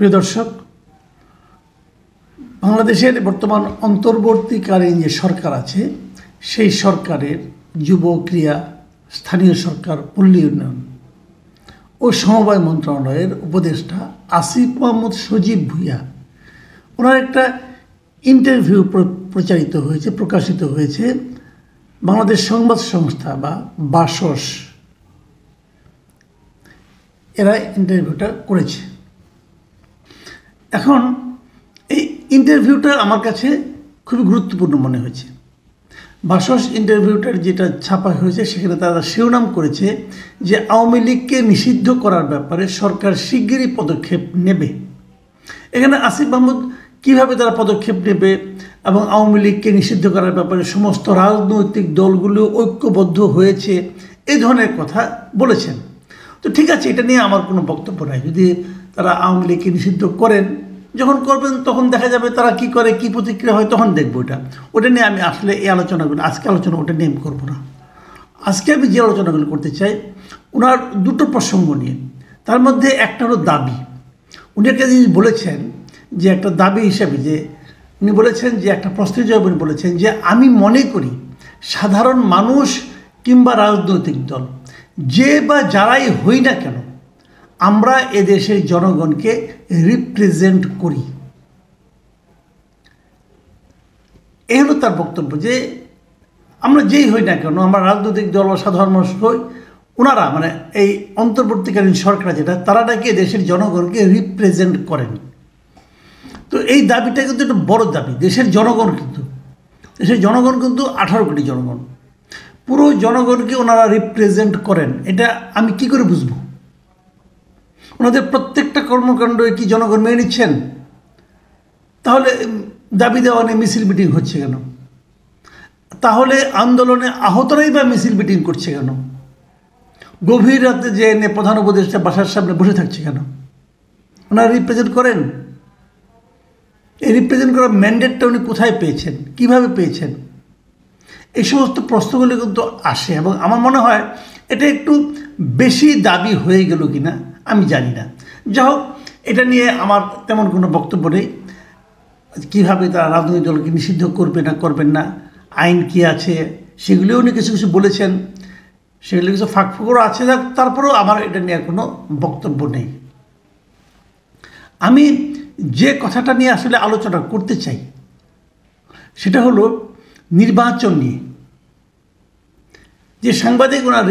প্রিয় দর্শক, বাংলাদেশের বর্তমান অন্তর্বর্তীকালীন যে সরকার আছে সেই সরকারের যুব ক্রীড়া, স্থানীয় সরকার, পল্লী উন্নয়ন ও সমবায় মন্ত্রণালয়ের উপদেষ্টা আসিফ মাহমুদ সজীব ভুঁইয়া ওনার একটা ইন্টারভিউ প্রকাশিত হয়েছে বাংলাদেশ সংবাদ সংস্থা বা বাসস, এরা ইন্টারভিউটা করেছে। এখন এই ইন্টারভিউটা আমার কাছে খুবই গুরুত্বপূর্ণ মনে হয়েছে। বাসস ইন্টারভিউটার যেটা ছাপা হয়েছে সেখানে তারা শিরোনাম করেছে যে আওয়ামী লীগকে নিষিদ্ধ করার ব্যাপারে সরকার শিগগিরই পদক্ষেপ নেবে। এখানে আসিফ মাহমুদ কীভাবে তারা পদক্ষেপ নেবে এবং আওয়ামী লীগকে নিষিদ্ধ করার ব্যাপারে সমস্ত রাজনৈতিক দলগুলো ঐক্যবদ্ধ হয়েছে এই ধরনের কথা বলেছেন। তো ঠিক আছে, এটা নিয়ে আমার কোনো বক্তব্য নাই। যদি তারা আওয়ামী লীগকে নিষিদ্ধ করেন, যখন করবেন তখন দেখা যাবে তারা কি করে, কি প্রতিক্রিয়া হয়, তখন দেখবো। ওটা নিয়ে আমি আসলে এই আলোচনাগুলো ওটা নিয়ে আমি করবো না। আজকে আমি যে আলোচনাগুলো করতে চাই ওনার দুটো প্রসঙ্গ নিয়ে। তার মধ্যে একটা হলো দাবি। উনি একটা জিনিস বলেছেন যে একটা দাবি হিসাবে, যে উনি বলেছেন যে একটা প্রশ্নের জবাবে উনি বলেছেন যে আমি মনে করি সাধারণ মানুষ কিংবা রাজনৈতিক দল যে বা যারাই হই না কেন আমরা এদেশের জনগণকে রিপ্রেজেন্ট করি। এই হলো তার বক্তব্য, যে আমরা যেই হই না কেন, আমরা রাজনৈতিক দল বা সাধারণ মানুষ হই, ওনারা মানে এই অন্তর্বর্তীকালীন সরকার যেটা, তারা নাকি দেশের জনগণকে রিপ্রেজেন্ট করেন। তো এই দাবিটা কিন্তু একটা বড় দাবি। দেশের জনগণ কিন্তু 18 কোটি জনগণ, পুরো জনগণকে ওনারা রিপ্রেজেন্ট করেন। এটা আমি কি করে বুঝবো? ওনাদের প্রত্যেকটা কর্মকাণ্ড কি জনগণ মেনে নিচ্ছেন? তাহলে দাবি দেওয়া নিয়ে মিছিল মিটিং হচ্ছে কেন? তাহলে আন্দোলনে আহতরাই বা মিছিল মিটিং করছে কেন? গভীর রাতে যে এনে প্রধান উপদেষ্টা বাসার সামনে বসে থাকছে কেন? ওনারা রিপ্রেজেন্ট করেন। এই রিপ্রেজেন্ট করার ম্যান্ডেটটা উনি কোথায় পেয়েছেন, কিভাবে পেয়েছেন? এই সমস্ত প্রশ্নগুলো কিন্তু আসে এবং আমার মনে হয় এটা একটু বেশি দাবি হয়ে গেল কিনা আমি জানি না। যাই হোক, এটা নিয়ে আমার তেমন কোনো বক্তব্য নেই। কীভাবে তারা রাজনৈতিক দলকে নিষিদ্ধ করবেন না, আইন কি আছে সেগুলিও উনি কিছু বলেছেন, সেগুলো কিছু ফাঁকফোকরও আছে। তারপরেও আমার এটা নিয়ে কোনো বক্তব্য নেই। আমি যে কথাটা নিয়ে আসলে আলোচনা করতে চাই সেটা হলো নির্বাচন নিয়ে। যে সাংবাদিক ওনার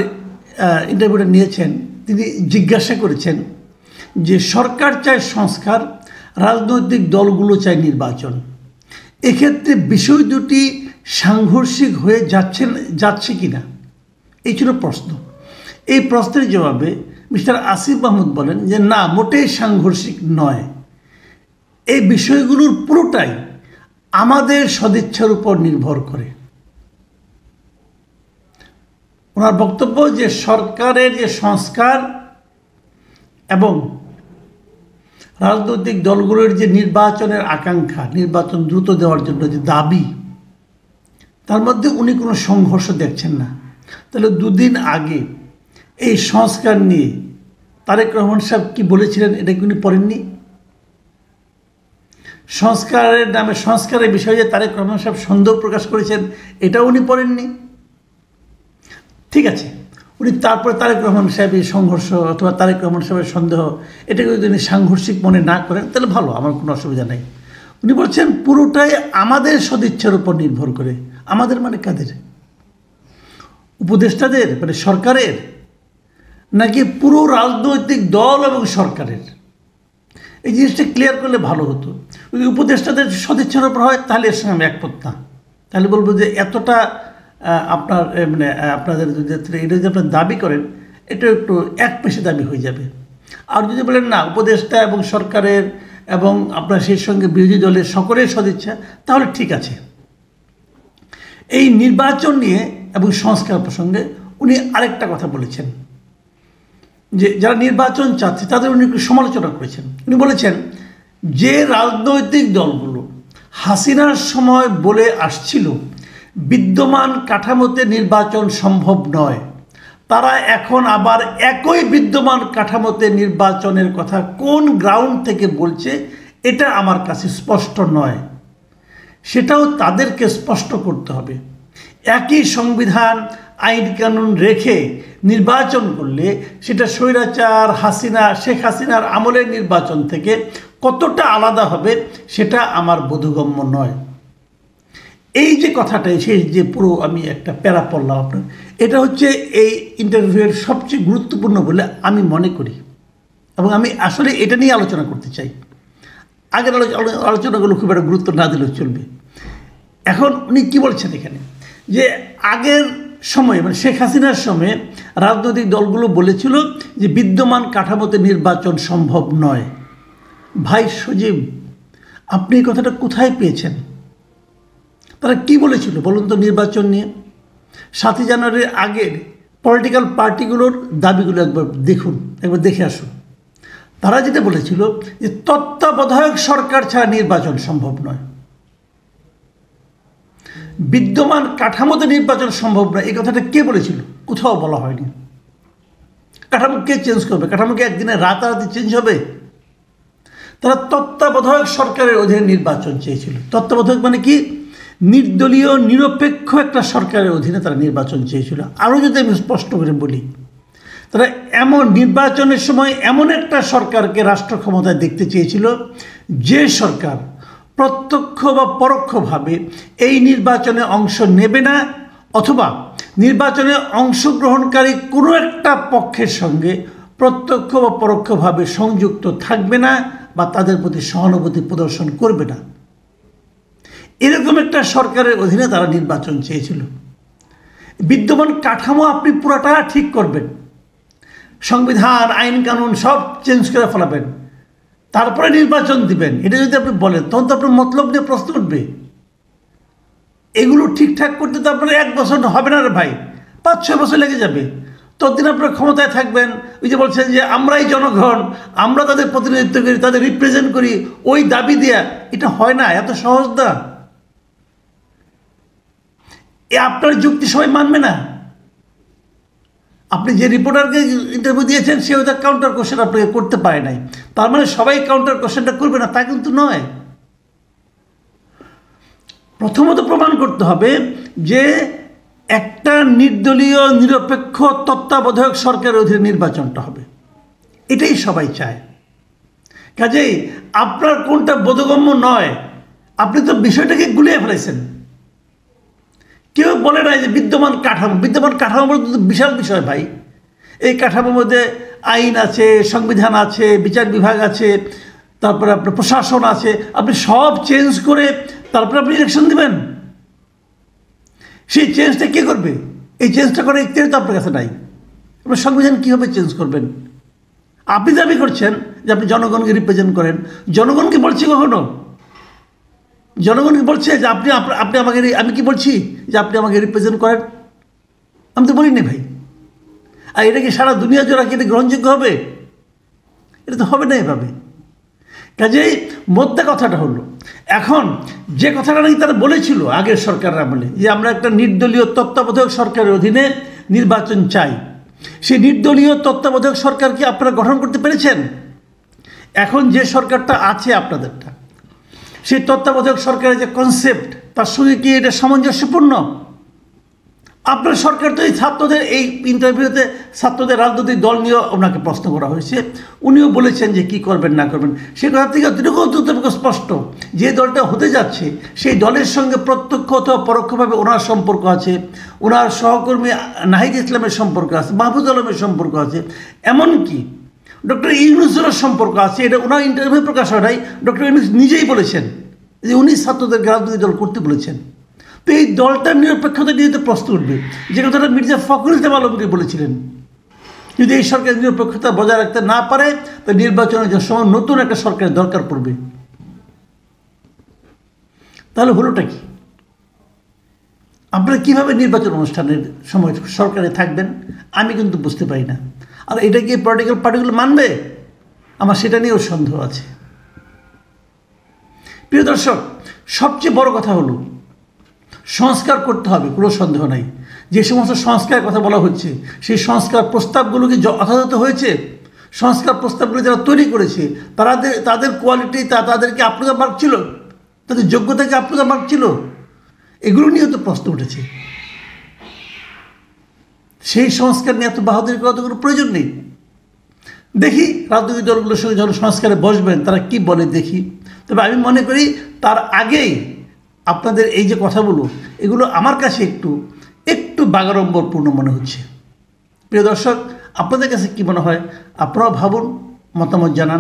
ইন্টারভিউটা নিয়েছেন তিনি জিজ্ঞাসা করেছেন যে সরকার চায় সংস্কার, রাজনৈতিক দলগুলো চায় নির্বাচন, এক্ষেত্রে বিষয় দুটি সাংঘর্ষিক হয়ে যাচ্ছে কিনা, এই ছিল প্রশ্ন। এই প্রশ্নের জবাবে মিস্টার আসিফ মাহমুদ বলেন যে না, মোটেই সাংঘর্ষিক নয়, এই বিষয়গুলোর পুরোটাই আমাদের সদিচ্ছার উপর নির্ভর করে। ওনার বক্তব্য যে সরকারের যে সংস্কার এবং রাজনৈতিক দলগুলোর যে নির্বাচনের আকাঙ্ক্ষা, নির্বাচন দ্রুত দেওয়ার জন্য যে দাবি, তার মধ্যে উনি কোনো সংঘর্ষ দেখছেন না। তাহলে দুদিন আগে এই সংস্কার নিয়ে তারেক রহমান সাহেব কি বলেছিলেন এটা কি উনি পড়েননি? সংস্কারের নামে, সংস্কারের বিষয়ে যে তারেক রহমান সাহেব সন্দেহ প্রকাশ করেছেন এটাও উনি পড়েননি। ঠিক আছে, উনি তারপরে তারেক রহমান সাহেবের সংঘর্ষ অথবা তারেক রহমান সাহেবের সন্দেহ এটাকে যদি উনি সাংঘর্ষিক মনে না করেন তাহলে ভালো, আমার কোনো অসুবিধা নেই। উনি বলছেন পুরোটাই আমাদের সদিচ্ছার উপর নির্ভর করে। আমাদের মানে কাদের? উপদেষ্টাদের, মানে সরকারের, নাকি পুরো রাজনৈতিক দল এবং সরকারের? এই জিনিসটা ক্লিয়ার করলে ভালো হতো। যদি উপদেষ্টাদের সদিচ্ছার উপর হয় তাহলে এর সঙ্গে আমি একমত না। তাহলে বলবো যে এতটা আপনার মানে আপনাদের যদি এটা যদি আপনার দাবি করেন এটা একটু এক পেশে দাবি হয়ে যাবে। আর যদি বলেন না, উপদেষ্টা এবং সরকারের এবং আপনার সেই সঙ্গে বিরোধী দলের সকলের সদিচ্ছা, তাহলে ঠিক আছে। এই নির্বাচন নিয়ে এবং সংস্কার প্রসঙ্গে উনি আরেকটা কথা বলেছেন যে যারা নির্বাচন চাচ্ছে তাদের উনি একটু সমালোচনা করেছেন। উনি বলেছেন যে রাজনৈতিক দলগুলো হাসিনার সময় বলে আসছিল বিদ্যমান কাঠামোতে নির্বাচন সম্ভব নয়, তারা এখন আবার একই বিদ্যমান কাঠামোতে নির্বাচনের কথা কোন গ্রাউন্ড থেকে বলছে এটা আমার কাছে স্পষ্ট নয়। সেটাও তাদেরকে স্পষ্ট করতে হবে। একই সংবিধান আইন কানুন রেখে নির্বাচন করলে সেটা স্বৈরাচার শেখ হাসিনার আমলের নির্বাচন থেকে কতটা আলাদা হবে সেটা আমার বোধগম্য নয়। এই যে কথাটা শেষ যে পুরো আমি একটা প্যারা পড়লাম আপনার, এটা হচ্ছে এই ইন্টারভিউয়ের সবচেয়ে গুরুত্বপূর্ণ বলে আমি মনে করি, এবং আমি আসলে এটা নিয়ে আলোচনা করতে চাই। আগের আলোচনাগুলো খুব একটা গুরুত্ব না দিলেও চলবে। এখন উনি কী বলছেন এখানে, যে আগের সময়ে মানে শেখ হাসিনার সময়ে রাজনৈতিক দলগুলো বলেছিল যে বিদ্যমান কাঠামোতে নির্বাচন সম্ভব নয়। ভাই সজীব, আপনি এই কথাটা কোথায় পেয়েছেন? তারা কি বলেছিল বলুন তো নির্বাচন নিয়ে? 7ই জানুয়ারির আগের পলিটিক্যাল পার্টিগুলোর দাবিগুলো একবার দেখুন, একবার দেখে আসুন। তারা যেটা বলেছিল যে তত্ত্বাবধায়ক সরকার ছাড়া নির্বাচন সম্ভব নয়, বিদ্যমান কাঠামোতে নির্বাচন সম্ভব নয়। এই কথাটা কে বলেছিল? কোথাও বলা হয়নি। কাঠামো কে চেঞ্জ করবে? কাঠামো কি একদিনে রাতারাতি চেঞ্জ হবে? তারা তত্ত্বাবধায়ক সরকারের অধীনে নির্বাচন চেয়েছিল। তত্ত্বাবধায়ক মানে কি? নির্দলীয় নিরপেক্ষ একটা সরকারের অধীনে তারা নির্বাচন চেয়েছিল। আরও যদি আমি স্পষ্ট করে বলি, তারা এমন নির্বাচনের সময় এমন একটা সরকারকে রাষ্ট্র ক্ষমতায় দেখতে চেয়েছিল যে সরকার প্রত্যক্ষ বা পরোক্ষভাবে এই নির্বাচনে অংশ নেবে না, অথবা নির্বাচনে অংশগ্রহণকারী কোনো একটা পক্ষের সঙ্গে প্রত্যক্ষ বা পরোক্ষভাবে সংযুক্ত থাকবে না বা তাদের প্রতি সহানুভূতি প্রদর্শন করবে না। এরকম একটা সরকারের অধীনে তারা নির্বাচন চেয়েছিল। বিদ্যমান কাঠামো আপনি পুরাটা ঠিক করবেন, সংবিধান আইন কানুন সব চেঞ্জ করে ফেলাবেন, তারপরে নির্বাচন দিবেন, এটা যদি আপনি বলেন তখন তো আপনার মতলব নিয়ে প্রশ্ন উঠবে। এগুলো ঠিকঠাক করতে তো আপনার 1 বছর হবে না রে ভাই, 5-6 বছর লেগে যাবে। ততদিন আপনার ক্ষমতায় থাকবেন। ওই যে বলছেন যে আমরাই জনগণ, আমরা তাদের প্রতিনিধিত্ব করি, তাদের রিপ্রেজেন্ট করি, ওই দাবি দেয়া, এটা হয় না, এত সহজ না। আপনার যুক্তি সবাই মানবে না। আপনি যে রিপোর্টারকে ইন্টারভিউ দিয়েছেন সে হয়তো কাউন্টার কোশ্চেন আপনাকে করতে পারে নাই, তার মানে সবাই কাউন্টার কোশ্চেনটা করবে না তা কিন্তু নয়। প্রথমত প্রমাণ করতে হবে যে একটা নির্দলীয় নিরপেক্ষ তত্ত্বাবধায়ক সরকারের অধীনে নির্বাচনটা হবে, এটাই সবাই চায়। কাজেই আপনার কোনটা বোধগম্য নয়, আপনি তো বিষয়টাকে গুলিয়ে ফেলেছেন। কেউ বলে না যে বিদ্যমান কাঠামো বলতে বিশাল বিষয় ভাই। এই কাঠামোর মধ্যে আইন আছে, সংবিধান আছে, বিচার বিভাগ আছে, তারপরে আপনার প্রশাসন আছে। আপনি সব চেঞ্জ করে তারপরে আপনি ইলেকশন দেবেন, সেই চেঞ্জটা কে করবে? এই চেঞ্জটা করার ইখতিয়ার তো আপনার কাছে নাই। আপনার সংবিধান কীভাবে চেঞ্জ করবেন? আপনি দাবি করছেন যে আপনি জনগণকে রিপ্রেজেন্ট করেন, জনগণকে বলছি কখনো? জনগণকে বলছে যে আপনি আমাকে, আমি কি বলছি যে আপনি আমাকে রিপ্রেজেন্ট করেন? আমি তো বলিনি ভাই। আর এটা কি সারা দুনিয়া জোড়া কি এটা গ্রহণযোগ্য হবে? এটা তো হবে না এভাবে। কাজেই মোদ্দা কথাটা হলো, এখন যে কথাটা নাকি তারা বলেছিল আগের সরকাররা বলে যে আমরা একটা নির্দলীয় তত্ত্বাবধায়ক সরকারের অধীনে নির্বাচন চাই, সেই নির্দলীয় তত্ত্বাবধায়ক সরকার কি আপনারা গঠন করতে পেরেছেন? এখন যে সরকারটা আছে আপনাদেরটা, সেই তত্ত্বাবধায়ক সরকারের যে কনসেপ্ট তার সঙ্গে কি এটা সামঞ্জস্যপূর্ণ? আপনার সরকার তো এই ছাত্রদের, এই ইন্টারভিউতে ছাত্রদের রাজনৈতিক দল নিয়ে ওনাকে প্রশ্ন করা হয়েছে, উনিও বলেছেন যে কী করবেন না করবেন। সে কথা থেকে অত্যন্ত স্পষ্ট যে দলটা হতে যাচ্ছে সেই দলের সঙ্গে প্রত্যক্ষ অথবা পরোক্ষভাবে ওনার সম্পর্ক আছে, ওনার সহকর্মী নাহিদ ইসলামের সম্পর্ক আছে, মাহফুজ আলমের সম্পর্ক আছে, এমনকি ডক্টর ইউনূসের সম্পর্ক আছে। এটা ওনার ইন্টারভিউ প্রকাশ হয় নাই, ডক্টর ইউনূস নিজেই বলেছেন যে উনি ছাত্রদের রাজনৈতিক দল করতে বলেছেন। তো এই দলটার নিরপেক্ষতা নিয়ে তো প্রশ্ন উঠবে, যে কথাটা মির্জা ফখরুল ইসলাম আলমগীর বলেছিলেন, যদি এই সরকার নিরপেক্ষতা বজায় রাখতে না পারে তো নির্বাচনের সময় নতুন একটা সরকারের দরকার পড়বে। তাহলে হলোটা কি? আপনারা কীভাবে নির্বাচন অনুষ্ঠানের সময় সরকারে থাকবেন আমি কিন্তু বুঝতে পারি না। আর এটা কি পলিটিক্যাল পার্টিগুলো মানবে? আমার সেটা নিয়েও সন্দেহ আছে। প্রিয় দর্শক, সবচেয়ে বড় কথা হলো সংস্কার করতে হবে, কোনো সন্দেহ নাই। যে সমস্ত সংস্কারের কথা বলা হচ্ছে সেই সংস্কার প্রস্তাবগুলো কি যথাযথ হয়েছে? সংস্কার প্রস্তাবগুলো যারা তৈরি করেছে তাদের কোয়ালিটি তাদেরকে আপনাদের মার্ক ছিল, তাদের যোগ্যতাকে আপনাদের মার্ক ছিল, এগুলো নিয়ে তো প্রশ্ন উঠেছে। সেই সংস্কার নিয়ে এত বাহাদুরি করার কোনো প্রয়োজন নেই। দেখি রাজনৈতিক দলগুলোর সঙ্গে যখন সংস্কারে বসবেন তারা কি বলে দেখি। তবে আমি মনে করি তার আগেই আপনাদের এই যে কথাগুলো, এগুলো আমার কাছে একটু বাগাড়ম্বরপূর্ণ মনে হচ্ছে। প্রিয় দর্শক, আপনাদের কাছে কি মনে হয়? আপনারাও ভাবুন, মতামত জানান।